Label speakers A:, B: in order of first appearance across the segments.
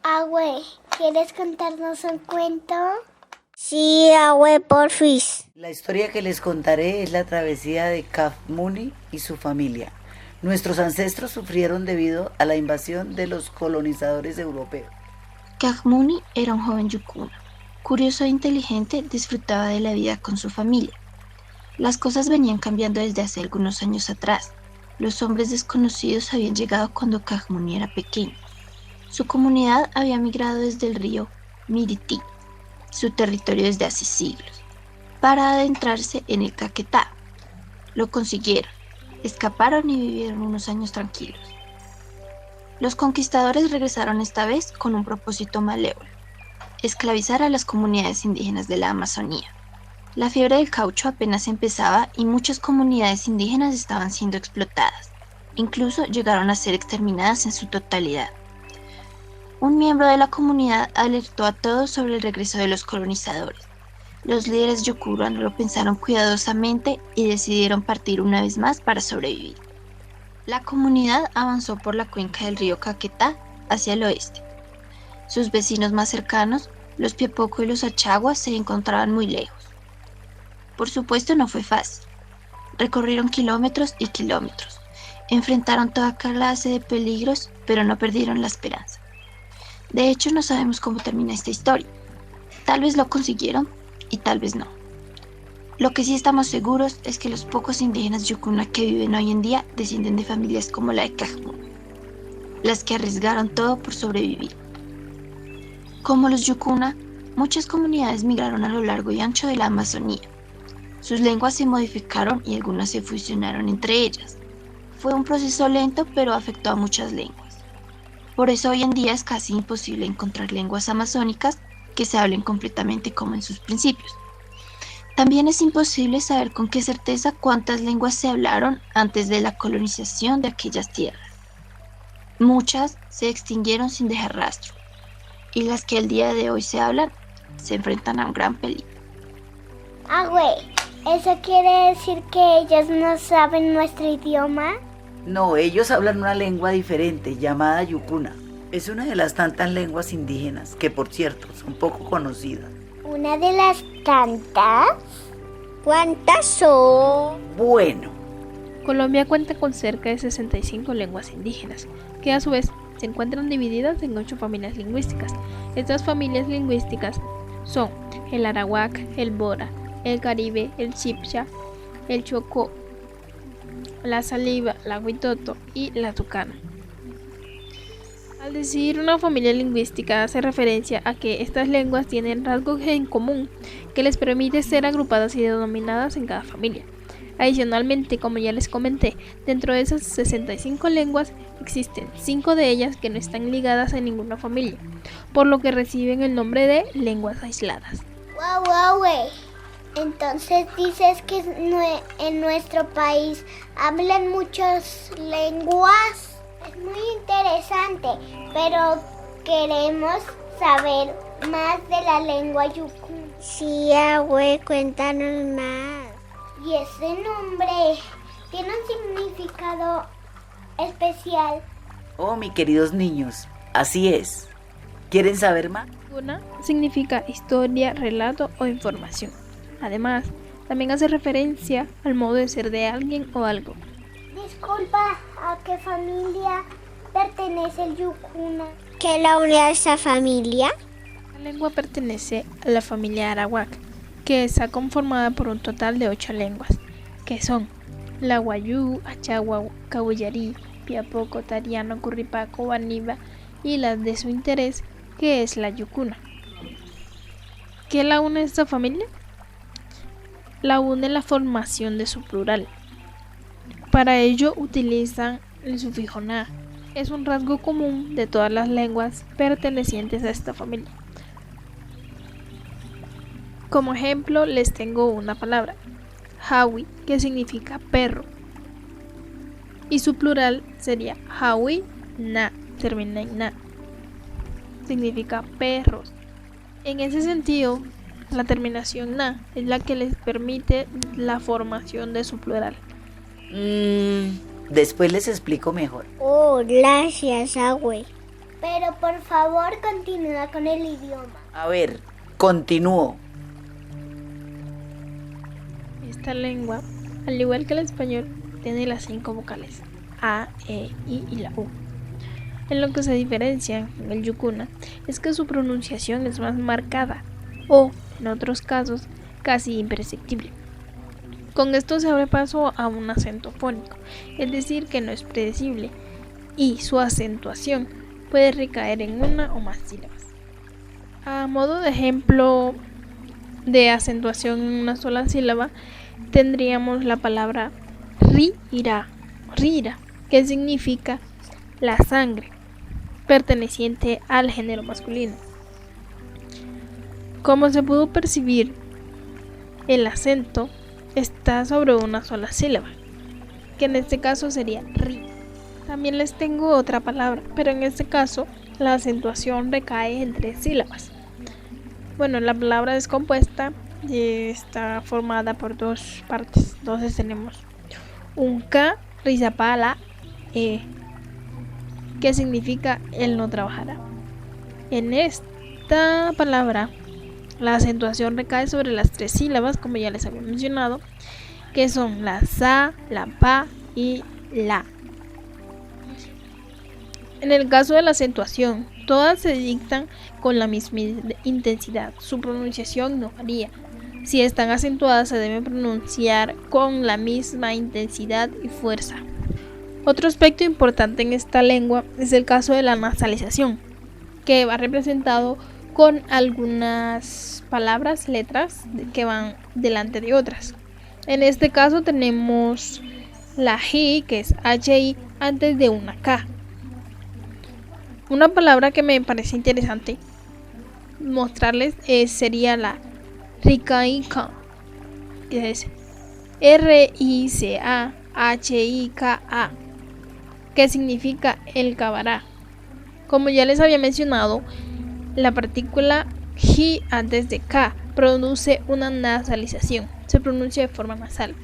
A: Abue, ¿quieres contarnos un cuento?
B: Sí, abue, porfis.
C: La historia que les contaré es la travesía de Kafmuni y su familia. Nuestros ancestros sufrieron debido a la invasión de los colonizadores europeos.
D: Kafmuni era un joven yukuna. Curioso e inteligente, disfrutaba de la vida con su familia. Las cosas venían cambiando desde hace algunos años atrás. Los hombres desconocidos habían llegado cuando Kafmuni era pequeño. Su comunidad había migrado desde el río Miriti, su territorio desde hace siglos, para adentrarse en el Caquetá. Lo consiguieron, escaparon y vivieron unos años tranquilos. Los conquistadores regresaron esta vez con un propósito malévolo: esclavizar a las comunidades indígenas de la Amazonía. La fiebre del caucho apenas empezaba y muchas comunidades indígenas estaban siendo explotadas. Incluso llegaron a ser exterminadas en su totalidad. Un miembro de la comunidad alertó a todos sobre el regreso de los colonizadores. Los líderes yokuran lo pensaron cuidadosamente y decidieron partir una vez más para sobrevivir. La comunidad avanzó por la cuenca del río Caquetá hacia el oeste. Sus vecinos más cercanos, los Piapoco y los Achagua, se encontraban muy lejos. Por supuesto, no fue fácil. Recorrieron kilómetros y kilómetros. Enfrentaron toda clase de peligros, pero no perdieron la esperanza. De hecho, no sabemos cómo termina esta historia. Tal vez lo consiguieron y tal vez no. Lo que sí estamos seguros es que los pocos indígenas yukuna que viven hoy en día descienden de familias como la de Kafmuni, las que arriesgaron todo por sobrevivir. Como los yukuna, muchas comunidades migraron a lo largo y ancho de la Amazonía. Sus lenguas se modificaron y algunas se fusionaron entre ellas. Fue un proceso lento, pero afectó a muchas lenguas. Por eso hoy en día es casi imposible encontrar lenguas amazónicas que se hablen completamente como en sus principios. También es imposible saber con qué certeza cuántas lenguas se hablaron antes de la colonización de aquellas tierras. Muchas se extinguieron sin dejar rastro, y las que el día de hoy se hablan se enfrentan a un gran peligro.
A: Abue, ¿eso quiere decir que ellos no saben nuestro idioma?
C: No, ellos hablan una lengua diferente llamada yukuna. Es una de las tantas lenguas indígenas que, por cierto, son poco conocidas.
A: ¿Una de las tantas?
B: ¿Cuántas son?
C: Bueno,
E: Colombia cuenta con cerca de 65 lenguas indígenas, que a su vez se encuentran divididas en 8 familias lingüísticas. Estas familias lingüísticas son el arawak, el bora, el caribe, el chipcha, el chocó, la saliva, la huitoto y la tucana. Al decir una familia lingüística hace referencia a que estas lenguas tienen rasgos en común que les permite ser agrupadas y denominadas en cada familia. Adicionalmente, como ya les comenté, dentro de esas 65 lenguas existen 5 de ellas que no están ligadas a ninguna familia, por lo que reciben el nombre de lenguas aisladas.
A: Wow, Abue. Entonces dices que en nuestro país hablan muchas lenguas. Es muy interesante, pero queremos saber más de la lengua yukuna.
B: Sí, abue, cuéntanos más.
A: Y ese nombre tiene un significado especial.
C: oh, mis queridos niños, así es. ¿Quieren saber más?
E: Una significa historia, relato o información. Además, también hace referencia al modo de ser de alguien o algo.
A: Disculpa, ¿a qué familia pertenece el yukuna?
B: ¿Qué la une a esa familia?
E: La lengua pertenece a la familia arawak, que está conformada por un total de 8 lenguas, que son la guayú, achagua, cabuyarí, piapoco, tariano, curripaco, baniba y las de su interés, que es la yukuna. ¿Qué la une a esta familia? La une la formación de su plural. Para ello utilizan el sufijo na. Es un rasgo común de todas las lenguas pertenecientes a esta familia. Como ejemplo les tengo una palabra, hawi, que significa perro, y su plural sería hawi na, termina en na, significa perros. En ese sentido, la terminación na es la que les permite la formación de su plural.
C: Después les explico mejor.
B: Oh, gracias, abue.
A: Pero por favor continúa con el idioma.
C: A ver, continúo.
E: Esta lengua, al igual que el español, tiene las 5 vocales A, E, I y la U. En lo que se diferencia en el yukuna es que su pronunciación es más marcada o, en otros casos, casi imperceptible. Con esto se abre paso a un acento fónico, es decir, que no es predecible y su acentuación puede recaer en una o más sílabas. A modo de ejemplo de acentuación en una sola sílaba, tendríamos la palabra rira, que significa la sangre, perteneciente al género masculino. Como se pudo percibir, el acento está sobre una sola sílaba, que en este caso sería ri. También les tengo otra palabra, pero en este caso la acentuación recae en 3 sílabas. Bueno, la palabra es compuesta y está formada por 2 partes. Entonces tenemos un K, rizapala, que significa él no trabajará. En esta palabra la acentuación recae sobre las 3 sílabas, como ya les había mencionado, que son la sa, la pa y la. En el caso de la acentuación, todas se dictan con la misma intensidad. Su pronunciación no varía. Si están acentuadas, se deben pronunciar con la misma intensidad y fuerza. Otro aspecto importante en esta lengua es el caso de la nasalización, que va representado con algunas palabras, letras que van delante de otras. En este caso tenemos la J, que es HI, antes de una K. Una palabra que me parece interesante mostrarles sería la Rikaika, que es RICAHIKA, que significa el cavará. Como ya les había mencionado, la partícula J antes de K produce una nasalización, se pronuncia de forma nasal.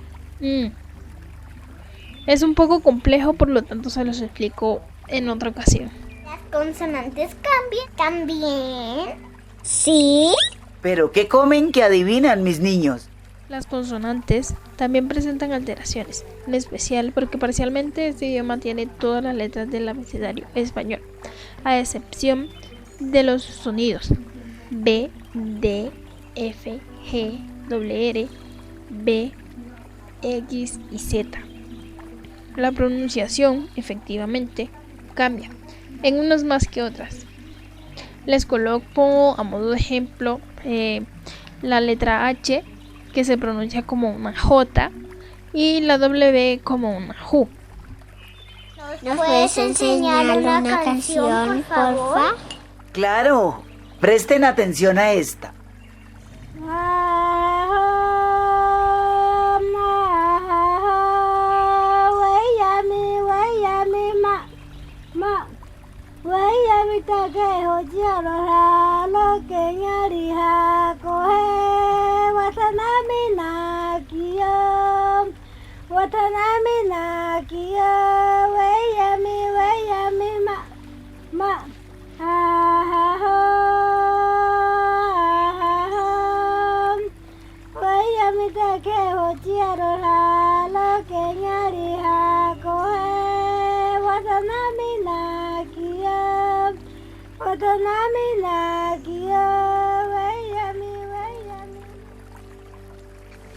E: Es un poco complejo, por lo tanto se los explico en otra ocasión.
A: Las consonantes cambian también.
B: Sí.
C: ¿Pero qué comen que adivinan, mis niños?
E: Las consonantes también presentan alteraciones, en especial porque parcialmente este idioma tiene todas las letras del abecedario español, a excepción de los sonidos B, D, F, G, R, B, X y Z. La pronunciación, efectivamente, cambia, en unas más que otras. Les coloco a modo de ejemplo la letra H, que se pronuncia como una J, y la W como una J.
B: ¿Nos puedes enseñar una canción, porfa?
C: Claro, presten atención a esta.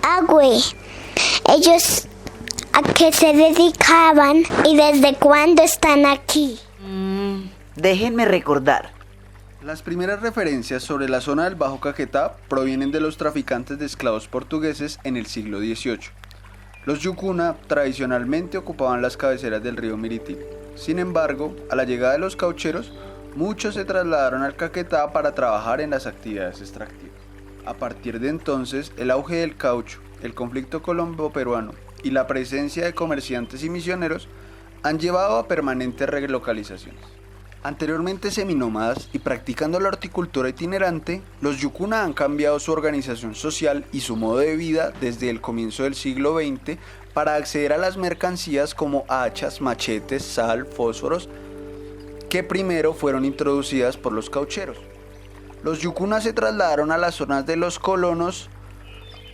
A: Agüe, ¿ellos a qué se dedicaban y desde cuándo están aquí?
C: Déjenme recordar.
F: Las primeras referencias sobre la zona del Bajo Caquetá provienen de los traficantes de esclavos portugueses en el siglo XVIII. Los yukuna tradicionalmente ocupaban las cabeceras del río Miritim. Sin embargo, a la llegada de los caucheros, muchos se trasladaron al Caquetá para trabajar en las actividades extractivas. A partir de entonces, el auge del caucho, el conflicto colombo-peruano y la presencia de comerciantes y misioneros han llevado a permanentes relocalizaciones. Anteriormente seminómadas y practicando la horticultura itinerante, los yukuna han cambiado su organización social y su modo de vida desde el comienzo del siglo XX para acceder a las mercancías como hachas, machetes, sal, fósforos, que primero fueron introducidas por los caucheros. Los yucunas se trasladaron a las zonas de los colonos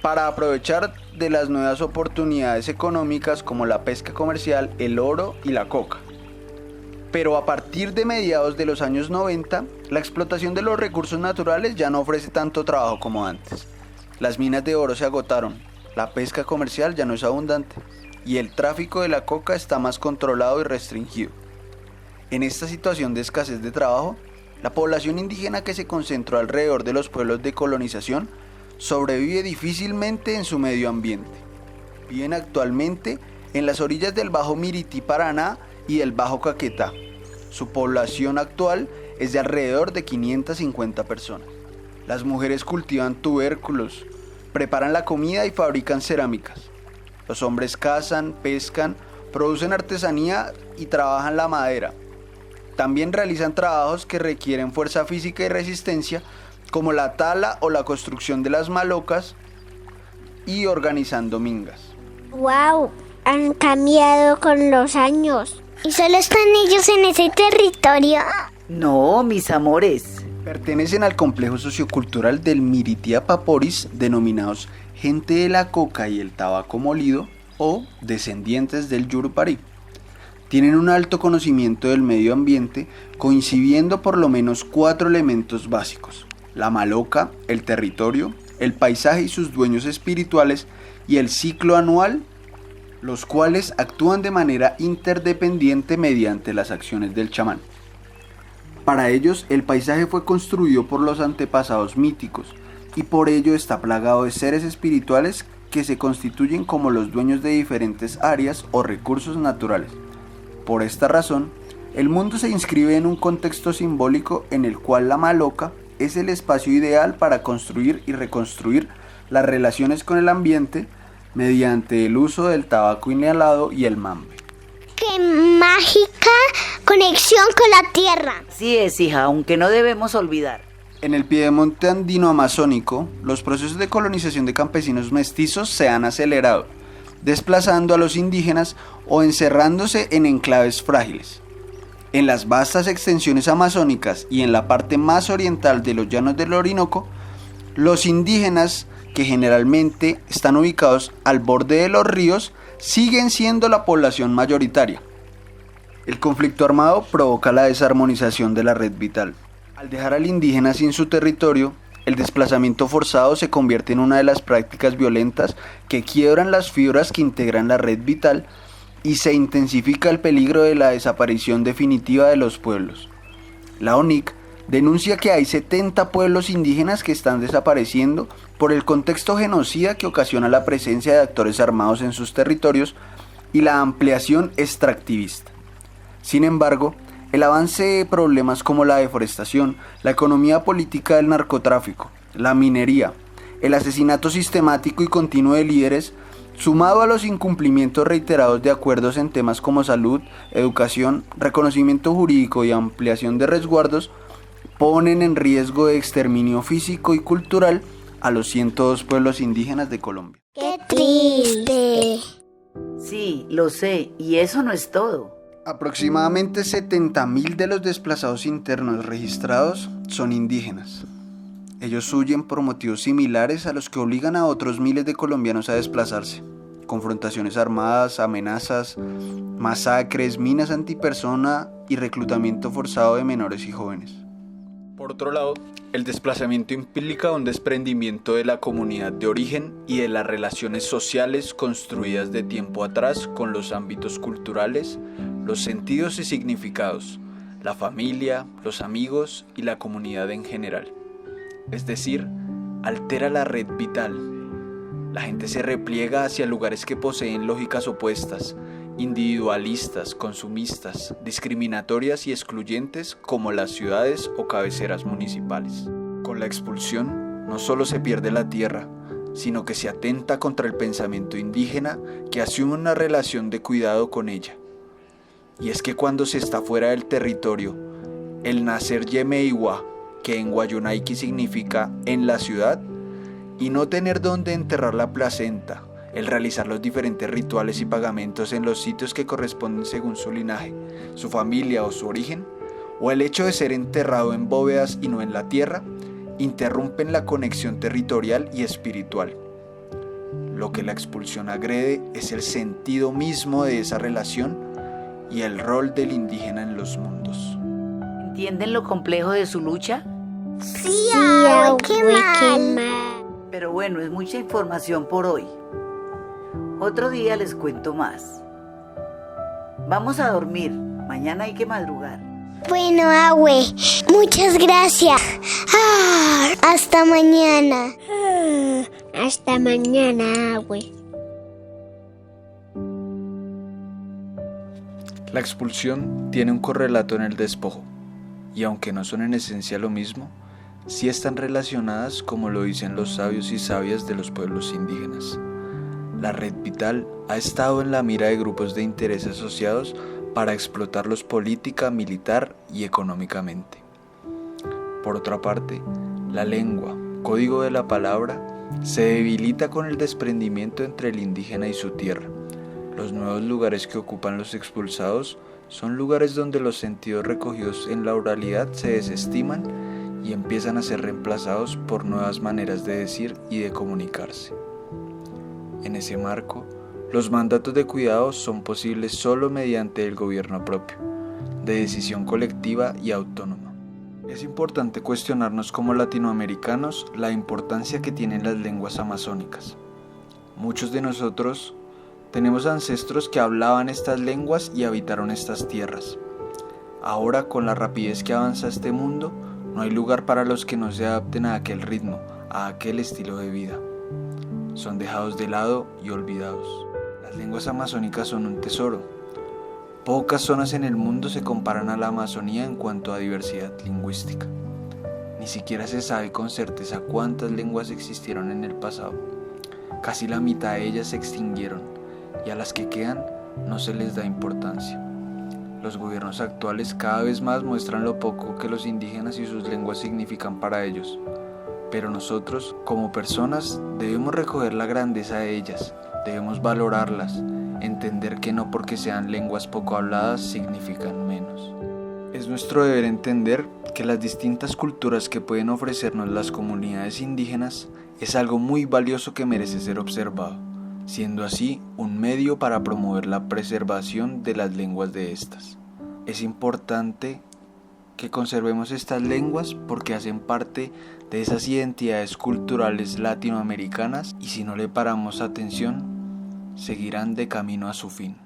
F: para aprovechar de las nuevas oportunidades económicas como la pesca comercial, el oro y la coca. Pero a partir de mediados de los años 90, la explotación de los recursos naturales ya no ofrece tanto trabajo como antes. Las minas de oro se agotaron, la pesca comercial ya no es abundante y el tráfico de la coca está más controlado y restringido. En esta situación de escasez de trabajo, la población indígena que se concentró alrededor de los pueblos de colonización sobrevive difícilmente en su medio ambiente. Viven actualmente en las orillas del Bajo Mirití, Paraná y del Bajo Caquetá. Su población actual es de alrededor de 550 personas. Las mujeres cultivan tubérculos, preparan la comida y fabrican cerámicas. Los hombres cazan, pescan, producen artesanía y trabajan la madera. También realizan trabajos que requieren fuerza física y resistencia, como la tala o la construcción de las malocas y organizando mingas.
B: ¡Wow! Han cambiado con los años.
A: ¿Y solo están ellos en ese territorio?
C: No, mis amores.
F: Pertenecen al complejo sociocultural del Miritia Paporis, denominados gente de la coca y el tabaco molido o descendientes del Yurupari. Tienen un alto conocimiento del medio ambiente, coincidiendo por lo menos 4 elementos básicos: la maloca, el territorio, el paisaje y sus dueños espirituales, y el ciclo anual, los cuales actúan de manera interdependiente mediante las acciones del chamán. Para ellos, el paisaje fue construido por los antepasados míticos, y por ello está plagado de seres espirituales que se constituyen como los dueños de diferentes áreas o recursos naturales. Por esta razón, el mundo se inscribe en un contexto simbólico en el cual la maloca es el espacio ideal para construir y reconstruir las relaciones con el ambiente mediante el uso del tabaco inhalado y el mambe.
A: ¡Qué mágica conexión con la tierra!
C: Sí es, hija, aunque no debemos olvidar.
F: En el piedemonte andino amazónico, los procesos de colonización de campesinos mestizos se han acelerado, desplazando a los indígenas o encerrándose en enclaves frágiles. En las vastas extensiones amazónicas y en la parte más oriental de los llanos del Orinoco, los indígenas, que generalmente están ubicados al borde de los ríos, siguen siendo la población mayoritaria. El conflicto armado provoca la desarmonización de la red vital. Al dejar al indígena sin su territorio, el desplazamiento forzado se convierte en una de las prácticas violentas que quiebran las fibras que integran la red vital y se intensifica el peligro de la desaparición definitiva de los pueblos. La ONIC denuncia que hay 70 pueblos indígenas que están desapareciendo por el contexto genocida que ocasiona la presencia de actores armados en sus territorios y la ampliación extractivista. Sin embargo, el avance de problemas como la deforestación, la economía política del narcotráfico, la minería, el asesinato sistemático y continuo de líderes, sumado a los incumplimientos reiterados de acuerdos en temas como salud, educación, reconocimiento jurídico y ampliación de resguardos, ponen en riesgo de exterminio físico y cultural a los 102 pueblos indígenas de Colombia.
A: ¡Qué triste!
C: Sí, lo sé, y eso no es todo.
F: Aproximadamente 70.000 de los desplazados internos registrados son indígenas. Ellos huyen por motivos similares a los que obligan a otros miles de colombianos a desplazarse: confrontaciones armadas, amenazas, masacres, minas antipersona y reclutamiento forzado de menores y jóvenes. Por otro lado, el desplazamiento implica un desprendimiento de la comunidad de origen y de las relaciones sociales construidas de tiempo atrás con los ámbitos culturales, los sentidos y significados, la familia, los amigos y la comunidad en general. Es decir, altera la red vital. La gente se repliega hacia lugares que poseen lógicas opuestas, individualistas, consumistas, discriminatorias y excluyentes como las ciudades o cabeceras municipales. Con la expulsión no solo se pierde la tierra, sino que se atenta contra el pensamiento indígena que asume una relación de cuidado con ella. Y es que cuando se está fuera del territorio, el nacer yemeiwa, que en Guayunaiki significa en la ciudad, y no tener dónde enterrar la placenta, el realizar los diferentes rituales y pagamentos en los sitios que corresponden según su linaje, su familia o su origen, o el hecho de ser enterrado en bóvedas y no en la tierra, interrumpen la conexión territorial y espiritual. Lo que la expulsión agrede es el sentido mismo de esa relación y el rol del indígena en los mundos.
C: ¿Entienden lo complejo de su lucha?
A: Sí,
B: abue,
A: qué mal.
C: Pero bueno, es mucha información por hoy. Otro día les cuento más. Vamos a dormir, mañana hay que madrugar.
A: Bueno, abue, muchas gracias. Hasta mañana.
B: Hasta mañana, abue.
F: La expulsión tiene un correlato en el despojo, y aunque no son en esencia lo mismo, sí están relacionadas como lo dicen los sabios y sabias de los pueblos indígenas. La red vital ha estado en la mira de grupos de interés asociados para explotarlos política, militar y económicamente. Por otra parte, la lengua, código de la palabra, se debilita con el desprendimiento entre el indígena y su tierra. Los nuevos lugares que ocupan los expulsados son lugares donde los sentidos recogidos en la oralidad se desestiman y empiezan a ser reemplazados por nuevas maneras de decir y de comunicarse. En ese marco, los mandatos de cuidado son posibles solo mediante el gobierno propio, de decisión colectiva y autónoma. Es importante cuestionarnos como latinoamericanos la importancia que tienen las lenguas amazónicas. Muchos de nosotros tenemos ancestros que hablaban estas lenguas y habitaron estas tierras. Ahora, con la rapidez que avanza este mundo, no hay lugar para los que no se adapten a aquel ritmo, a aquel estilo de vida. Son dejados de lado y olvidados. Las lenguas amazónicas son un tesoro. Pocas zonas en el mundo se comparan a la Amazonía en cuanto a diversidad lingüística. Ni siquiera se sabe con certeza cuántas lenguas existieron en el pasado. Casi la mitad de ellas se extinguieron y a las que quedan no se les da importancia. Los gobiernos actuales cada vez más muestran lo poco que los indígenas y sus lenguas significan para ellos. Pero nosotros, como personas, debemos recoger la grandeza de ellas, debemos valorarlas, entender que no porque sean lenguas poco habladas significan menos. Es nuestro deber entender que las distintas culturas que pueden ofrecernos las comunidades indígenas es algo muy valioso que merece ser observado, siendo así un medio para promover la preservación de las lenguas de estas. Es importante que conservemos estas lenguas porque hacen parte de esas identidades culturales latinoamericanas y si no le paramos atención, seguirán de camino a su fin.